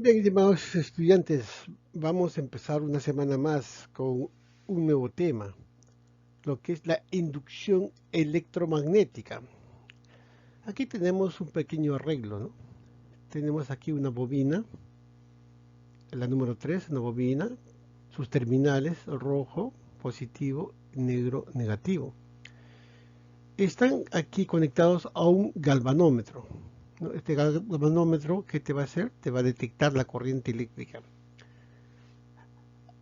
Bien, estimados estudiantes, vamos a empezar una semana más con un nuevo tema, lo que es la inducción electromagnética. Aquí tenemos un pequeño arreglo, ¿no? Tenemos aquí una bobina, la número 3, una bobina, sus terminales rojo, positivo, negro, negativo. Están aquí conectados a un galvanómetro, ¿no? Este galvanómetro, ¿qué te va a hacer? Te va a detectar la corriente eléctrica.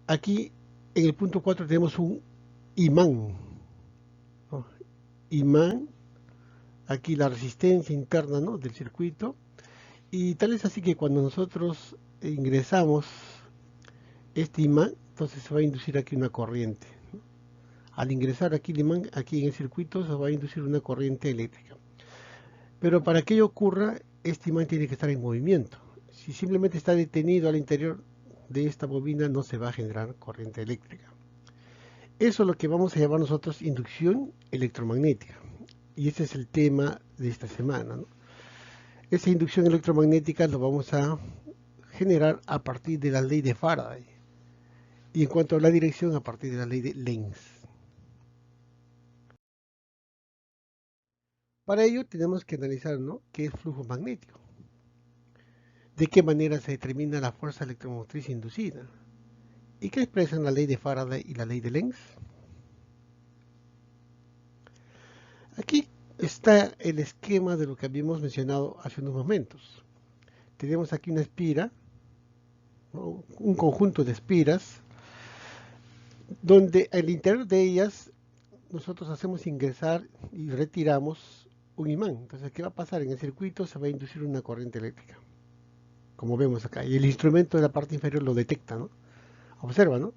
Aquí en el punto 4 tenemos un imán, ¿no? Imán, aquí la resistencia interna, ¿no?, del circuito, y tal es así que cuando nosotros ingresamos este imán, entonces se va a inducir aquí una corriente. Al ingresar aquí el imán, aquí en el circuito, se va a inducir una corriente eléctrica. Pero para que ello ocurra, este imán tiene que estar en movimiento. Si simplemente está detenido al interior de esta bobina, no se va a generar corriente eléctrica. Eso es lo que vamos a llamar nosotros inducción electromagnética. Y ese es el tema de esta semana, ¿no? Esa inducción electromagnética lo vamos a generar a partir de la ley de Faraday. Y en cuanto a la dirección, a partir de la ley de Lenz. Para ello tenemos que analizar, ¿no?, qué es flujo magnético. De qué manera se determina la fuerza electromotriz inducida. ¿Y qué expresan la ley de Faraday y la ley de Lenz? Aquí está el esquema de lo que habíamos mencionado hace unos momentos. Tenemos aquí una espira, ¿no?, un conjunto de espiras, donde al interior de ellas nosotros hacemos ingresar y retiramos un imán. Entonces, ¿qué va a pasar? En el circuito se va a inducir una corriente eléctrica, como vemos acá. Y el instrumento de la parte inferior lo detecta, ¿no? Observa, ¿no?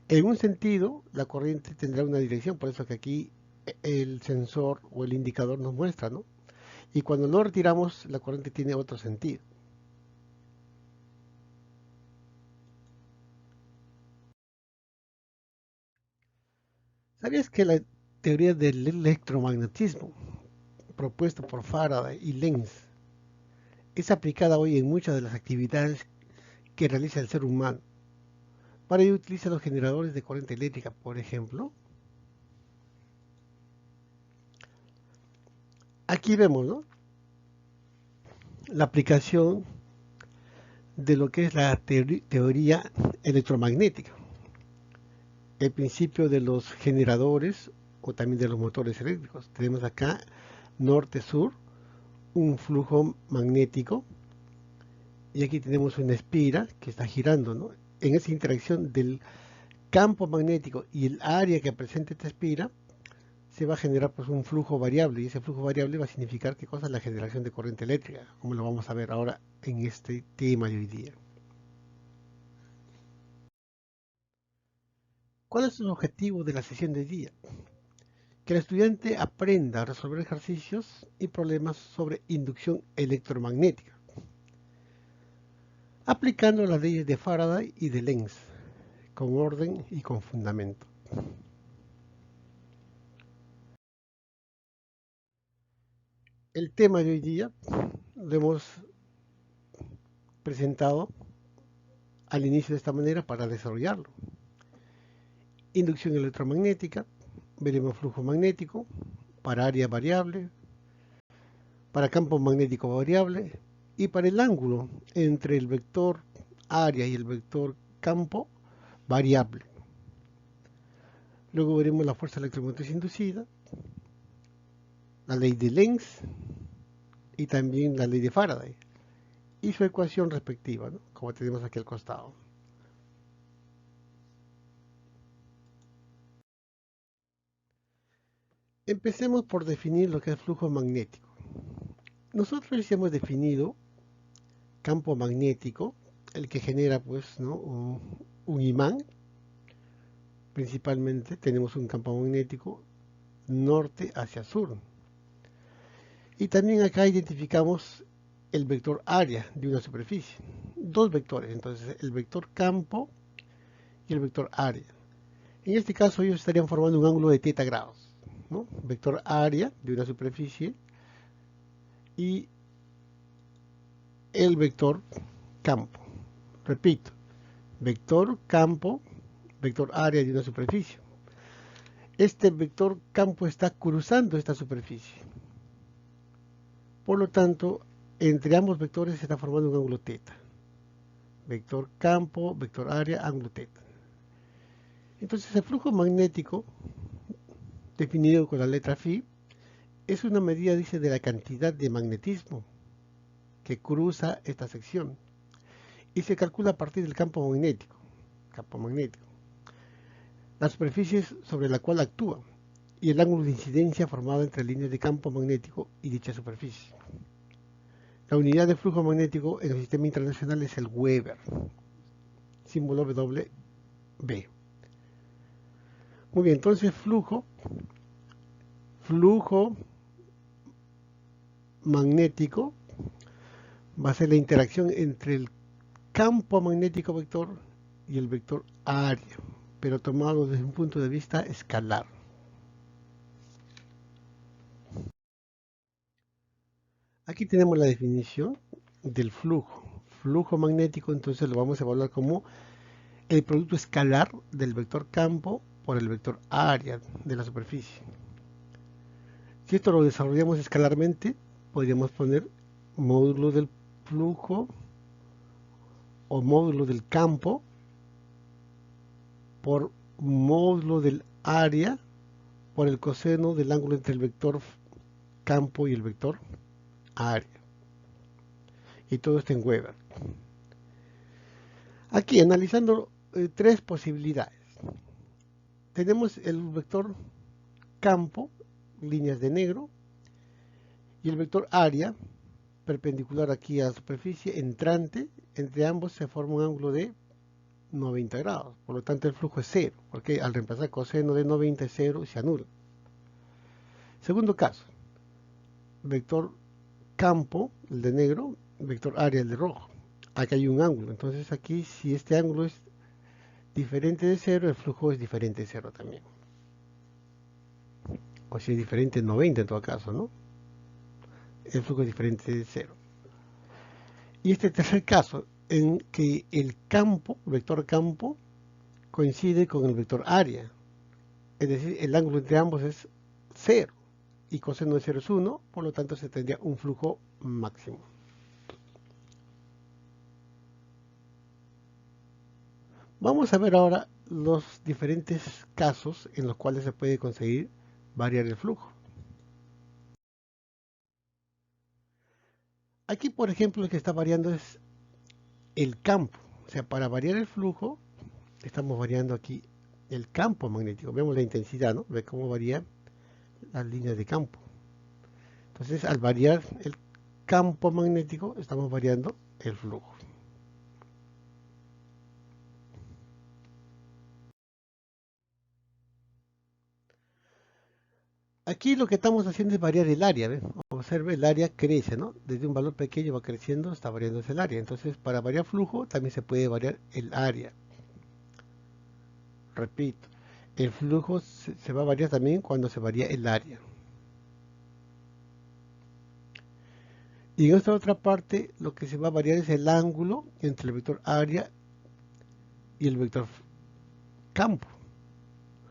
En un sentido, la corriente tendrá una dirección, por eso que aquí el sensor o el indicador nos muestra, ¿no? Y cuando lo retiramos, la corriente tiene otro sentido. ¿Sabías que la teoría del electromagnetismo, propuesta por Faraday y Lenz, es aplicada hoy en muchas de las actividades que realiza el ser humano? Para ello utiliza los generadores de corriente eléctrica, por ejemplo. Aquí vemos, ¿no?, la aplicación de lo que es la teoría electromagnética, el principio de los generadores o también de los motores eléctricos. Tenemos acá norte-sur, un flujo magnético, y aquí tenemos una espira que está girando, ¿no? En esa interacción del campo magnético y el área que presenta esta espira, se va a generar pues un flujo variable, y ese flujo variable va a significar qué cosa, la generación de corriente eléctrica, como lo vamos a ver ahora en este tema de hoy día. ¿Cuál es el objetivo de la sesión de hoy día? Que el estudiante aprenda a resolver ejercicios y problemas sobre inducción electromagnética, aplicando las leyes de Faraday y de Lenz, con orden y con fundamento. El tema de hoy día lo hemos presentado al inicio de esta manera para desarrollarlo. Inducción electromagnética, veremos flujo magnético, para área variable, para campo magnético variable y para el ángulo entre el vector área y el vector campo variable. Luego veremos la fuerza electromotriz inducida, la ley de Lenz y también la ley de Faraday y su ecuación respectiva, ¿no?, como tenemos aquí al costado. Empecemos por definir lo que es flujo magnético. Nosotros ya hemos definido campo magnético, el que genera pues, ¿no?, un imán. Principalmente tenemos un campo magnético norte hacia sur. Y también acá identificamos el vector área de una superficie. Dos vectores, entonces el vector campo y el vector área. En este caso ellos estarían formando un ángulo de θ grados, ¿no? Vector área de una superficie y el vector campo. Repito, vector campo, vector área de una superficie. Este vector campo está cruzando esta superficie. Por lo tanto, entre ambos vectores se está formando un ángulo θ. Vector campo, vector área, ángulo θ. Entonces el flujo magnético, definido con la letra Φ, es una medida, dice, de la cantidad de magnetismo que cruza esta sección y se calcula a partir del campo magnético. La superficie sobre la cual actúa y el ángulo de incidencia formado entre líneas de campo magnético y dicha superficie. La unidad de flujo magnético en el sistema internacional es el Weber, símbolo WB. Muy bien, entonces flujo magnético va a ser la interacción entre el campo magnético vector y el vector área, pero tomado desde un punto de vista escalar. Aquí tenemos la definición del flujo. Flujo magnético, entonces lo vamos a evaluar como el producto escalar del vector campo por el vector área de la superficie. Si esto lo desarrollamos escalarmente, podríamos poner módulo del flujo o módulo del campo por módulo del área por el coseno del ángulo entre el vector campo y el vector área. Y todo esto en Weber. Aquí analizando tres posibilidades. Tenemos el vector campo, líneas de negro, y el vector área, perpendicular aquí a la superficie, entrante. Entre ambos se forma un ángulo de 90 grados. Por lo tanto el flujo es cero, porque al reemplazar coseno de 90 es cero y se anula. Segundo caso, vector campo, el de negro, vector área, el de rojo. Aquí hay un ángulo, entonces aquí si este ángulo es diferente de cero, el flujo es diferente de cero también. O si es diferente de 90 en todo caso, ¿no? El flujo es diferente de cero. Y este tercer caso, en que el campo, vector campo, coincide con el vector área. Es decir, el ángulo entre ambos es cero. Y coseno de cero es 1, por lo tanto se tendría un flujo máximo. Vamos a ver ahora los diferentes casos en los cuales se puede conseguir variar el flujo. Aquí, por ejemplo, lo que está variando es el campo. O sea, para variar el flujo, estamos variando aquí el campo magnético. Vemos la intensidad, ¿no? Ve cómo varía las líneas de campo. Entonces, al variar el campo magnético, estamos variando el flujo. Aquí lo que estamos haciendo es variar el área, ¿ves? Observe, el área crece, ¿no? Desde un valor pequeño va creciendo, está variando el área. Entonces, para variar flujo, también se puede variar el área. Repito, el flujo se va a variar también cuando se varía el área. Y en esta otra parte, lo que se va a variar es el ángulo entre el vector área y el vector campo.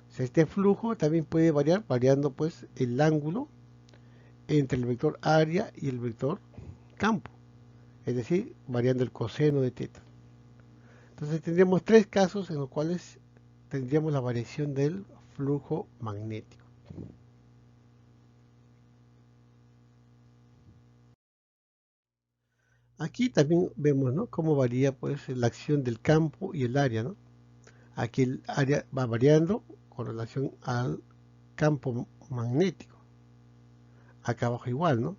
O sea, este flujo también puede variar, variando pues el ángulo entre el vector área y el vector campo. Es decir, variando el coseno de θ. Entonces tendríamos tres casos en los cuales tendríamos la variación del flujo magnético. Aquí también vemos, ¿no?, cómo varía pues la acción del campo y el área, ¿no? Aquí el área va variando con relación al campo magnético. Acá abajo igual, ¿no?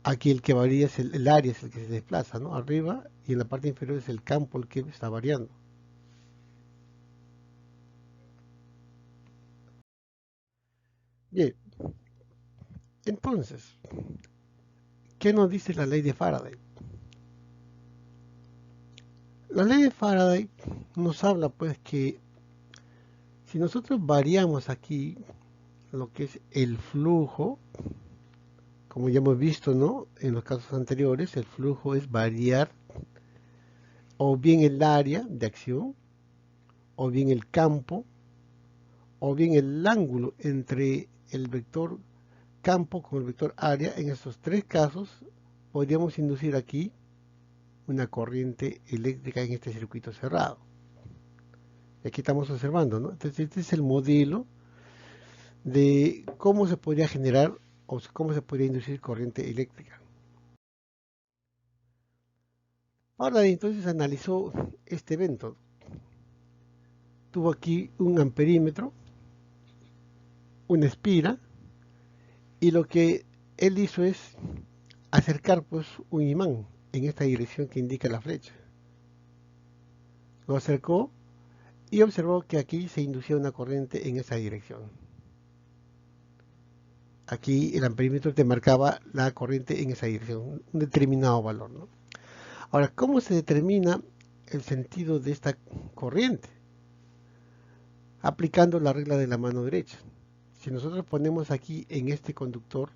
Aquí el que varía es el área, es el que se desplaza, ¿no? Arriba, y en la parte inferior es el campo el que está variando. Bien, entonces, ¿qué nos dice la ley de Faraday? La ley de Faraday nos habla pues que si nosotros variamos aquí lo que es el flujo, como ya hemos visto, ¿no? En los casos anteriores, el flujo es variar o bien el área de acción, o bien el campo, o bien el ángulo entre el vector campo con el vector área. En estos tres casos podríamos inducir aquí una corriente eléctrica en este circuito cerrado. Aquí estamos observando, ¿no? Entonces este es el modelo de cómo se podría generar o cómo se podría inducir corriente eléctrica. Ahora entonces analizó este evento. Tuvo aquí un amperímetro, una espira, y lo que él hizo es acercar pues un imán en esta dirección que indica la flecha. Lo acercó y observó que aquí se inducía una corriente en esa dirección. Aquí el amperímetro te marcaba la corriente en esa dirección, un determinado valor, ¿no? Ahora, ¿cómo se determina el sentido de esta corriente? Aplicando la regla de la mano derecha. Si nosotros ponemos aquí en este conductor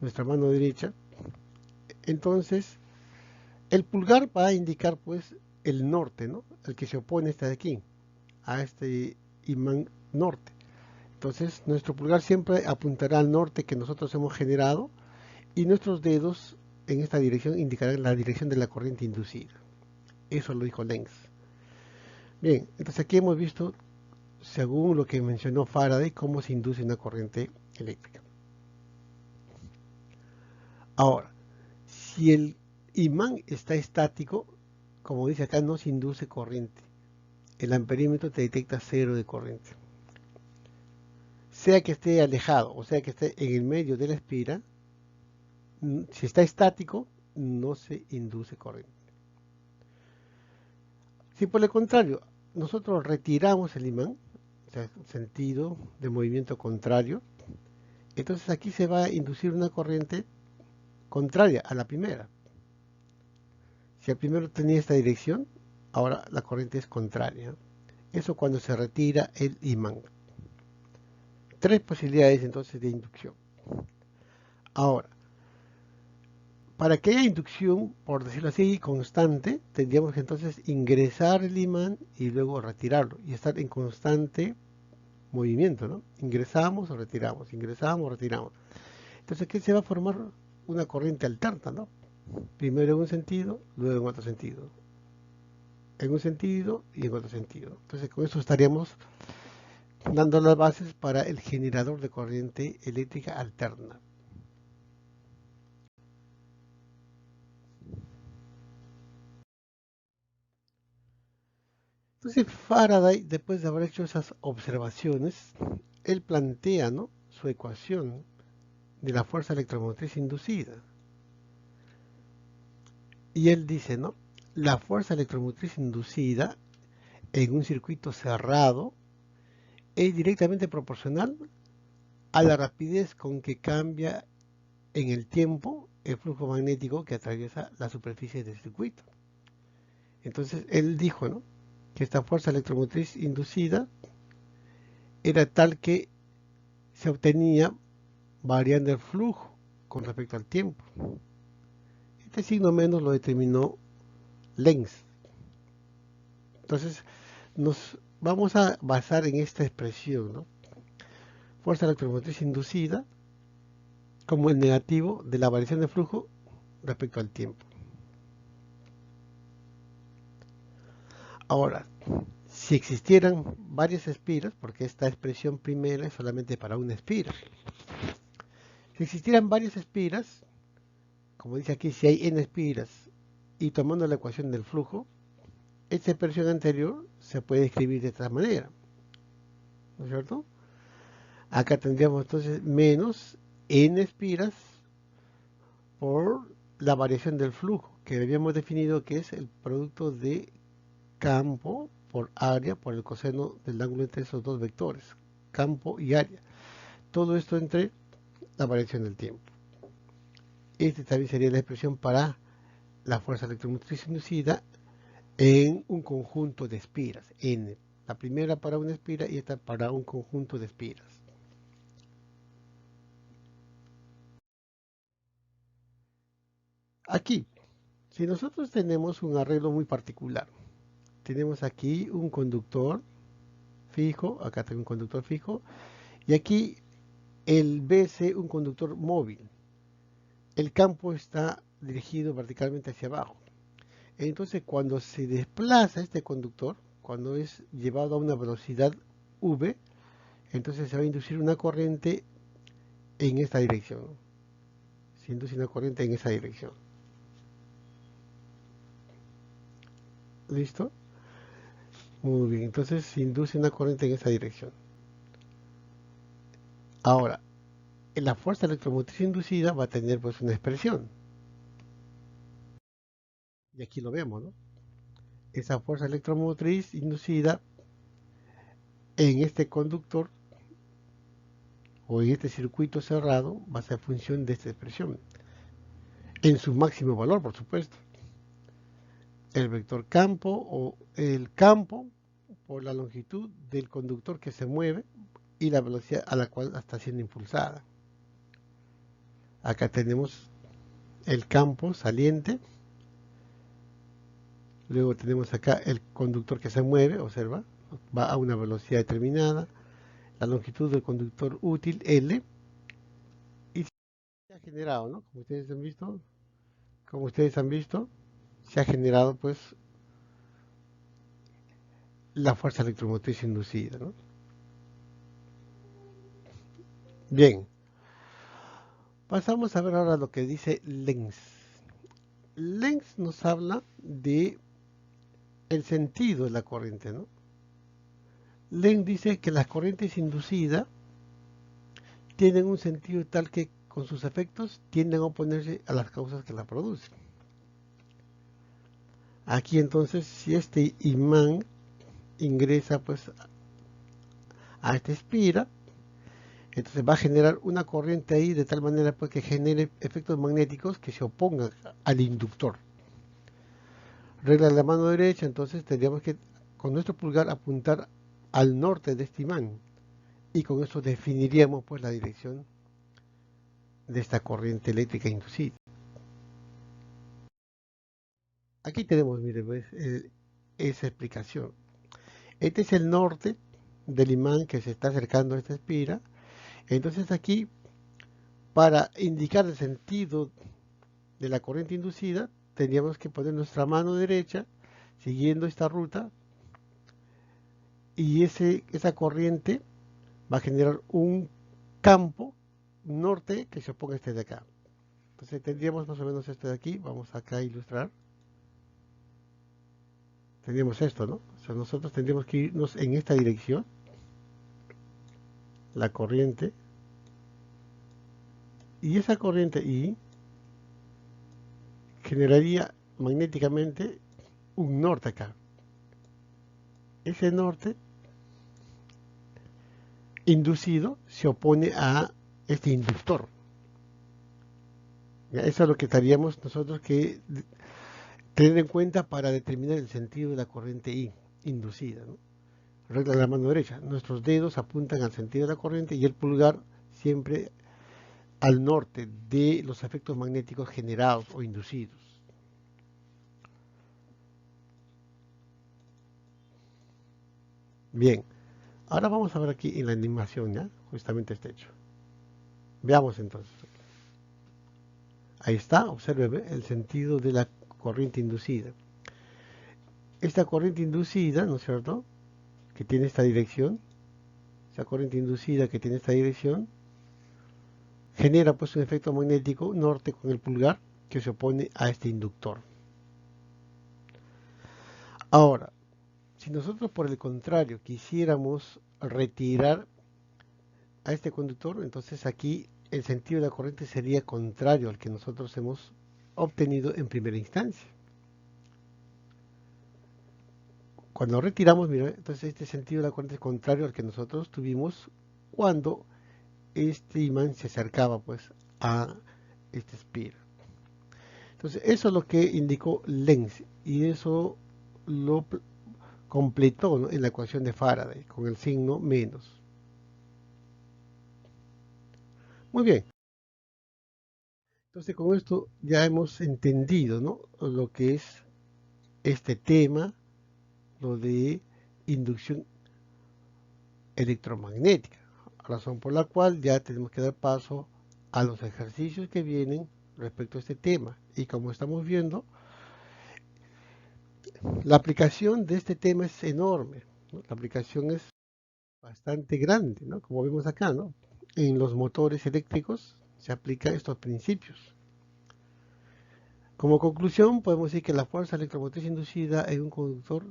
nuestra mano derecha, entonces el pulgar va a indicar pues el norte, ¿no? El que se opone este de aquí, a este imán norte. Entonces nuestro pulgar siempre apuntará al norte que nosotros hemos generado y nuestros dedos en esta dirección indicarán la dirección de la corriente inducida. Eso lo dijo Lenz. Bien, entonces aquí hemos visto, según lo que mencionó Faraday, cómo se induce una corriente eléctrica. Ahora, si el imán está estático, como dice acá, no se induce corriente. El amperímetro te detecta cero de corriente. Sea que esté alejado o sea que esté en el medio de la espira, si está estático, no se induce corriente. Si por el contrario, nosotros retiramos el imán, o sea, sentido de movimiento contrario, entonces aquí se va a inducir una corriente contraria a la primera. Si el primero tenía esta dirección, ahora la corriente es contraria. Eso cuando se retira el imán. Tres posibilidades entonces de inducción. Ahora, para que haya inducción, por decirlo así, constante, tendríamos que entonces ingresar el imán y luego retirarlo y estar en constante movimiento, ¿no? Ingresamos o retiramos, ingresamos o retiramos. Entonces aquí se va a formar una corriente alterna, ¿no? Primero en un sentido, luego en otro sentido. En un sentido y en otro sentido. Entonces con eso estaríamos dando las bases para el generador de corriente eléctrica alterna. Entonces Faraday, después de haber hecho esas observaciones, él plantea, ¿no?, su ecuación de la fuerza electromotriz inducida. Y él dice, ¿no?, la fuerza electromotriz inducida en un circuito cerrado es directamente proporcional a la rapidez con que cambia en el tiempo el flujo magnético que atraviesa la superficie del circuito. Entonces él dijo, ¿no?, que esta fuerza electromotriz inducida era tal que se obtenía variando el flujo con respecto al tiempo. Este signo menos lo determinó Lenz. Entonces nos vamos a basar en esta expresión, ¿no?, fuerza electromotriz inducida como el negativo de la variación de flujo respecto al tiempo. Ahora, si existieran varias espiras, porque esta expresión primera es solamente para una espira, si existieran varias espiras, como dice aquí, si hay n espiras, y tomando la ecuación del flujo, esta expresión anterior se puede escribir de esta manera, ¿no es cierto? Acá tendríamos entonces menos n espiras por la variación del flujo, que habíamos definido que es el producto de campo por área por el coseno del ángulo entre esos dos vectores, campo y área. Todo esto entre la variación del tiempo. Este también sería la expresión para la fuerza electromotriz inducida en un conjunto de espiras, N. La primera para una espira y esta para un conjunto de espiras. Aquí, si nosotros tenemos un arreglo muy particular, tenemos aquí un conductor fijo, acá tengo un conductor fijo, y aquí el BC, un conductor móvil. El campo está dirigido verticalmente hacia abajo. Entonces, cuando se desplaza este conductor, cuando es llevado a una velocidad V, entonces se va a inducir una corriente en esta dirección. Se induce una corriente en esa dirección. ¿Listo? Muy bien, entonces se induce una corriente en esa dirección. Ahora, la fuerza electromotriz inducida va a tener pues una expresión. Y aquí lo vemos, ¿no? Esa fuerza electromotriz inducida en este conductor o en este circuito cerrado va a ser función de esta expresión. En su máximo valor, por supuesto. El vector campo o el campo por la longitud del conductor que se mueve y la velocidad a la cual está siendo impulsada. Acá tenemos el campo saliente. Luego tenemos acá el conductor que se mueve, observa, va a una velocidad determinada. La longitud del conductor útil, L. Y se ha generado, ¿no? Como ustedes han visto, se ha generado pues la fuerza electromotriz inducida, ¿no? Bien, pasamos a ver ahora lo que dice Lenz. Lenz nos habla de el sentido de la corriente, ¿no? Lenz dice que las corrientes inducidas tienen un sentido tal que con sus efectos tienden a oponerse a las causas que la producen. Aquí entonces, si este imán ingresa pues a esta espira, entonces va a generar una corriente ahí de tal manera pues que genere efectos magnéticos que se opongan al inductor. Regla de la mano derecha, entonces tendríamos que con nuestro pulgar apuntar al norte de este imán y con eso definiríamos pues la dirección de esta corriente eléctrica inducida. Aquí tenemos, mire, pues, esa explicación. Este es el norte del imán que se está acercando a esta espira. Entonces aquí, para indicar el sentido de la corriente inducida, tendríamos que poner nuestra mano derecha siguiendo esta ruta y esa corriente va a generar un campo norte que se oponga a este de acá. Entonces tendríamos más o menos esto de aquí. Vamos acá a ilustrar. Tendríamos esto, ¿no? O sea, nosotros tendríamos que irnos en esta dirección. La corriente. Y esa corriente I generaría magnéticamente un norte acá. Ese norte inducido se opone a este inductor. ¿Ya? Eso es lo que estaríamos nosotros que tener en cuenta para determinar el sentido de la corriente I inducida, ¿no? Regla de la mano derecha. Nuestros dedos apuntan al sentido de la corriente y el pulgar siempre al norte de los efectos magnéticos generados o inducidos. Bien, ahora vamos a ver aquí en la animación, ¿ya? Justamente este hecho. Veamos entonces. Ahí está, observe el sentido de la corriente inducida. Esta corriente inducida, ¿no es cierto?, que tiene esta dirección, esa corriente inducida que tiene esta dirección, genera pues un efecto magnético norte con el pulgar que se opone a este inductor. Ahora, si nosotros por el contrario quisiéramos retirar a este conductor, entonces aquí el sentido de la corriente sería contrario al que nosotros hemos obtenido en primera instancia. Cuando retiramos, mira, entonces este sentido de la corriente es contrario al que nosotros tuvimos cuando este imán se acercaba pues a este espira. Entonces eso es lo que indicó Lenz y eso lo completó, ¿no?, en la ecuación de Faraday con el signo menos. Muy bien. Entonces con esto ya hemos entendido, ¿no?, lo que es este tema, lo de inducción electromagnética, razón por la cual ya tenemos que dar paso a los ejercicios que vienen respecto a este tema. Y como estamos viendo, la aplicación de este tema es enorme, ¿no? La aplicación es bastante grande, ¿no? Como vemos acá, ¿no? En los motores eléctricos se aplican estos principios. Como conclusión, podemos decir que la fuerza electromotriz inducida en un conductor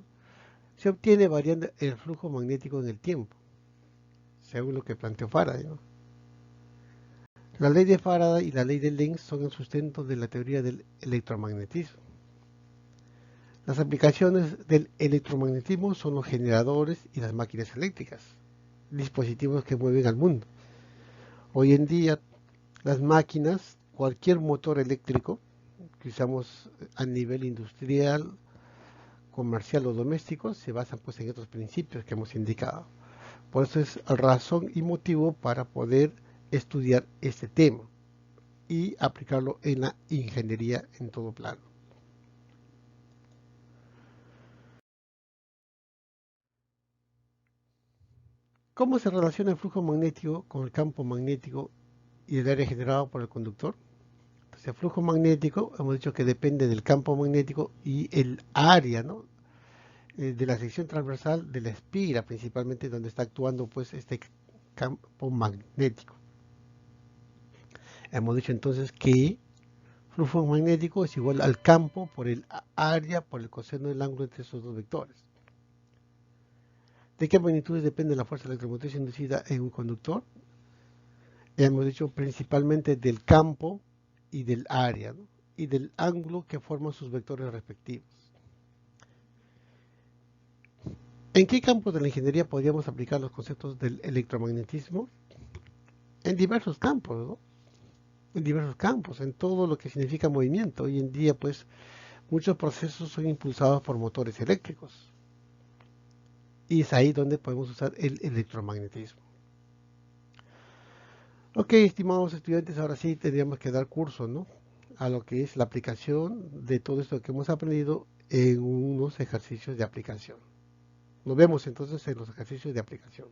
se obtiene variando el flujo magnético en el tiempo, según lo que planteó Faraday, ¿no? La ley de Faraday y la ley de Lenz son el sustento de la teoría del electromagnetismo. Las aplicaciones del electromagnetismo son los generadores y las máquinas eléctricas, dispositivos que mueven al mundo. Hoy en día, las máquinas, cualquier motor eléctrico que usamos a nivel industrial, comercial o doméstico, se basan pues en estos principios que hemos indicado. Por eso es razón y motivo para poder estudiar este tema y aplicarlo en la ingeniería en todo plano. ¿Cómo se relaciona el flujo magnético con el campo magnético y el área generado por el conductor? Entonces, el flujo magnético, hemos dicho que depende del campo magnético y el área, ¿no?, de la sección transversal de la espiga, principalmente donde está actuando pues este campo magnético. Hemos dicho entonces que flujo magnético es igual al campo por el área por el coseno del ángulo entre esos dos vectores. ¿De qué magnitudes depende la fuerza electromotriz inducida en un conductor? Hemos dicho principalmente del campo y del área, ¿no?, y del ángulo que forman sus vectores respectivos. ¿En qué campos de la ingeniería podríamos aplicar los conceptos del electromagnetismo? En diversos campos, ¿no? En diversos campos, en todo lo que significa movimiento. Hoy en día, pues, muchos procesos son impulsados por motores eléctricos. Y es ahí donde podemos usar el electromagnetismo. Ok, estimados estudiantes, ahora sí tendríamos que dar curso, ¿no?, a lo que es la aplicación de todo esto que hemos aprendido en unos ejercicios de aplicación. Nos vemos entonces en los ejercicios de aplicación.